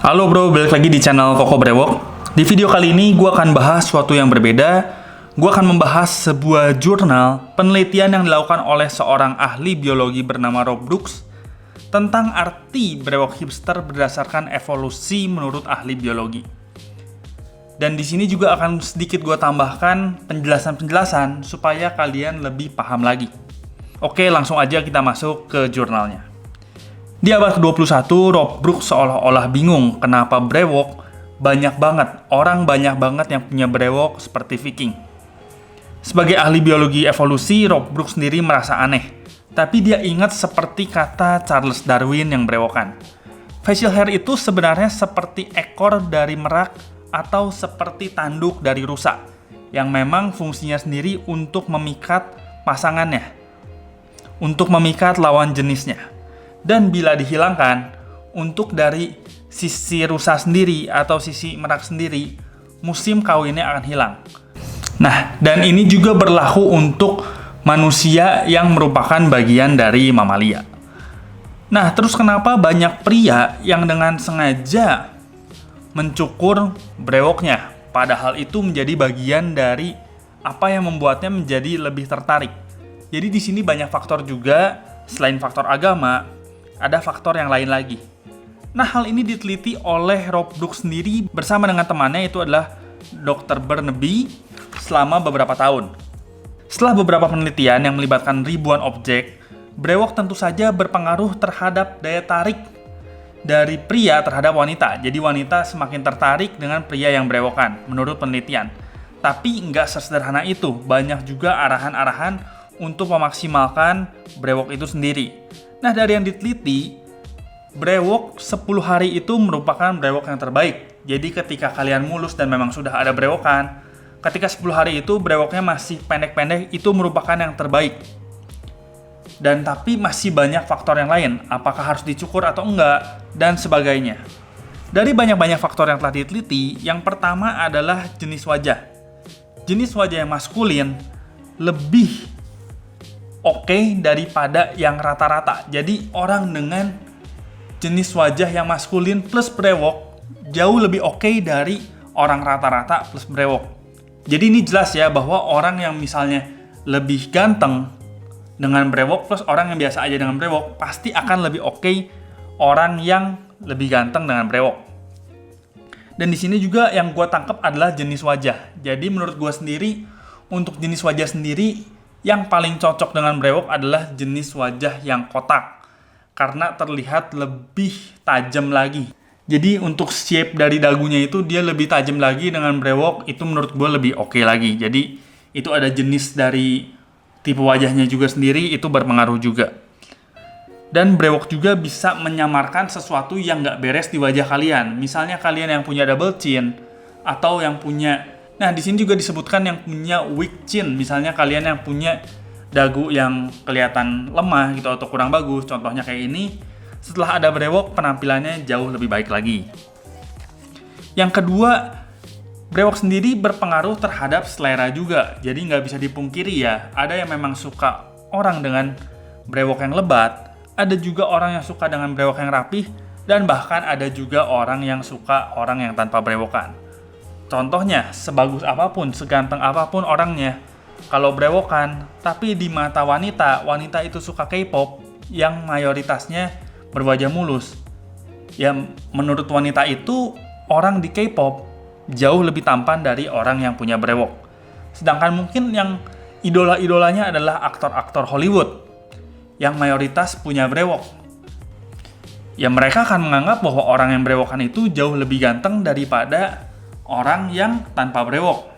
Halo bro, balik lagi di channel Koko Brewok. Di video kali ini gue akan bahas sesuatu yang berbeda. Gue akan membahas sebuah jurnal penelitian yang dilakukan oleh seorang ahli biologi bernama Rob Brooks tentang arti brewok hipster berdasarkan evolusi menurut ahli biologi. Dan di sini juga akan sedikit gue tambahkan penjelasan-penjelasan supaya kalian lebih paham lagi. Oke, langsung aja kita masuk ke jurnalnya. Di abad ke-21, Rob Brooks seolah-olah bingung kenapa brewok orang banyak banget yang punya brewok seperti Viking. Sebagai ahli biologi evolusi, Rob Brooks sendiri merasa aneh. Tapi dia ingat seperti kata Charles Darwin yang berewokan. Facial hair itu sebenarnya seperti ekor dari merak atau seperti tanduk dari rusa, yang memang fungsinya sendiri untuk memikat pasangannya, untuk memikat lawan jenisnya. Dan bila dihilangkan, untuk dari sisi rusa sendiri atau sisi merak sendiri, musim kawinnya akan hilang. Nah, dan ini juga berlaku untuk manusia yang merupakan bagian dari mamalia. Nah, terus kenapa banyak pria yang dengan sengaja mencukur brewoknya, padahal itu menjadi bagian dari apa yang membuatnya menjadi lebih tertarik. Jadi di sini banyak faktor juga, selain faktor agama, ada faktor yang lain lagi. Nah, hal ini diteliti oleh Rob Brooks sendiri bersama dengan temannya, itu adalah Dr. Burnaby, selama beberapa tahun. Setelah beberapa penelitian yang melibatkan ribuan objek, brewok tentu saja berpengaruh terhadap daya tarik dari pria terhadap wanita. Jadi wanita semakin tertarik dengan pria yang brewokan, menurut penelitian. Tapi nggak sesederhana itu, banyak juga arahan-arahan untuk memaksimalkan brewok itu sendiri. Nah, dari yang diteliti, brewok 10 hari itu merupakan brewok yang terbaik. Jadi ketika kalian mulus dan memang sudah ada brewokan, ketika 10 hari itu brewoknya masih pendek-pendek, itu merupakan yang terbaik. Dan tapi masih banyak faktor yang lain, apakah harus dicukur atau enggak, dan sebagainya. Dari banyak-banyak faktor yang telah diteliti, yang pertama adalah jenis wajah. Jenis wajah yang maskulin lebih oke daripada yang rata-rata. Jadi orang dengan jenis wajah yang maskulin plus brewok jauh lebih oke dari orang rata-rata plus brewok. Jadi ini jelas ya bahwa orang yang misalnya lebih ganteng dengan brewok plus orang yang biasa aja dengan brewok pasti akan lebih oke orang yang lebih ganteng dengan brewok. Dan di sini juga yang gue tangkap adalah jenis wajah. Jadi menurut gue sendiri, untuk jenis wajah sendiri yang paling cocok dengan brewok adalah jenis wajah yang kotak, karena terlihat lebih tajam lagi. Jadi untuk shape dari dagunya itu dia lebih tajam lagi dengan brewok, itu menurut gue lebih oke lagi. Jadi itu ada jenis dari tipe wajahnya juga sendiri, itu berpengaruh juga. Dan brewok juga bisa menyamarkan sesuatu yang nggak beres di wajah kalian. Misalnya kalian yang punya double chin, atau yang punya, nah di sini juga disebutkan yang punya weak chin. Misalnya kalian yang punya dagu yang kelihatan lemah gitu atau kurang bagus, contohnya kayak ini. Setelah ada brewok, penampilannya jauh lebih baik lagi. Yang kedua, brewok sendiri berpengaruh terhadap selera juga. Jadi nggak bisa dipungkiri ya, ada yang memang suka orang dengan brewok yang lebat, ada juga orang yang suka dengan brewok yang rapih, dan bahkan ada juga orang yang suka orang yang tanpa brewokan. Contohnya, sebagus apapun, seganteng apapun orangnya, kalau brewokan, tapi di mata wanita itu suka K-pop yang mayoritasnya berwajah mulus. Ya, menurut wanita itu, orang di K-pop jauh lebih tampan dari orang yang punya brewok. Sedangkan mungkin yang idola-idolanya adalah aktor-aktor Hollywood yang mayoritas punya brewok. Ya, mereka akan menganggap bahwa orang yang brewokan itu jauh lebih ganteng daripada orang yang tanpa brewok.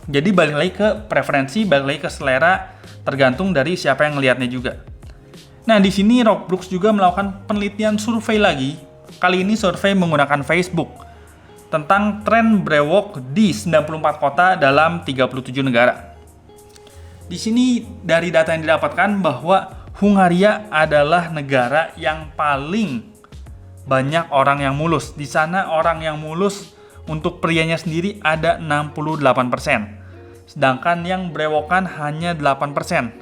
Jadi balik lagi ke preferensi, balik lagi ke selera, tergantung dari siapa yang ngelihatnya juga. Nah, di sini Rob Brooks juga melakukan penelitian survei lagi. Kali ini survei menggunakan Facebook tentang tren brewok di 94 kota dalam 37 negara. Di sini dari data yang didapatkan bahwa Hungaria adalah negara yang paling banyak orang yang mulus. Di sana orang yang mulus untuk prianya sendiri ada 68%. Sedangkan yang brewokan hanya 8%.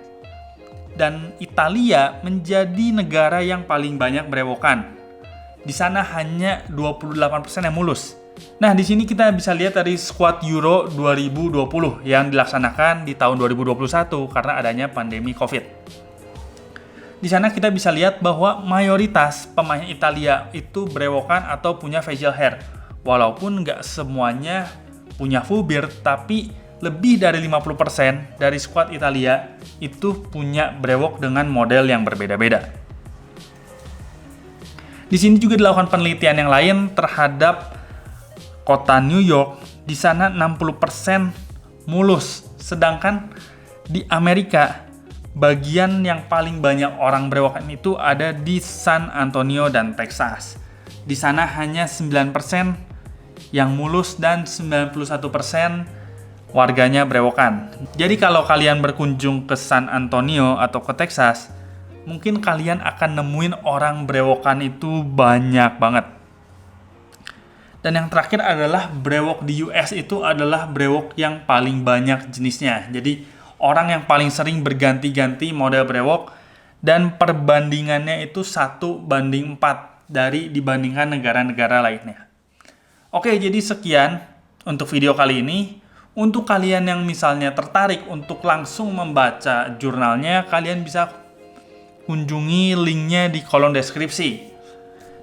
Dan Italia menjadi negara yang paling banyak brewokan. Di sana hanya 28% yang mulus. Nah, di sini kita bisa lihat dari squad Euro 2020 yang dilaksanakan di tahun 2021 karena adanya pandemi COVID. Di sana kita bisa lihat bahwa mayoritas pemain Italia itu berewokan atau punya facial hair. Walaupun nggak semuanya punya full beard, tapi lebih dari 50% dari skuad Italia itu punya brewok dengan model yang berbeda-beda. Di sini juga dilakukan penelitian yang lain terhadap kota New York. Di sana 60% mulus, sedangkan di Amerika bagian yang paling banyak orang berewokan itu ada di San Antonio dan Texas. Di sana hanya 9% yang mulus dan 91% warganya berewokan. Jadi kalau kalian berkunjung ke San Antonio atau ke Texas, mungkin kalian akan nemuin orang berewokan itu banyak banget. Dan yang terakhir adalah brewok di US itu adalah brewok yang paling banyak jenisnya. Jadi orang yang paling sering berganti-ganti model brewok dan perbandingannya itu 1:4 dibandingkan negara-negara lainnya. Oke, jadi sekian untuk video kali ini. Untuk kalian yang misalnya tertarik untuk langsung membaca jurnalnya, kalian bisa kunjungi linknya di kolom deskripsi.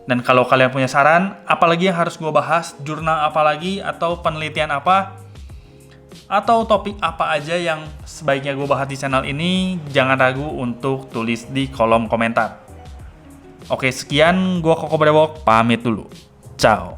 Dan kalau kalian punya saran, apalagi yang harus gue bahas, jurnal apa lagi, atau penelitian apa, atau topik apa aja yang sebaiknya gue bahas di channel ini, jangan ragu untuk tulis di kolom komentar. Oke, sekian, gue Koko Brewok, pamit dulu. Ciao.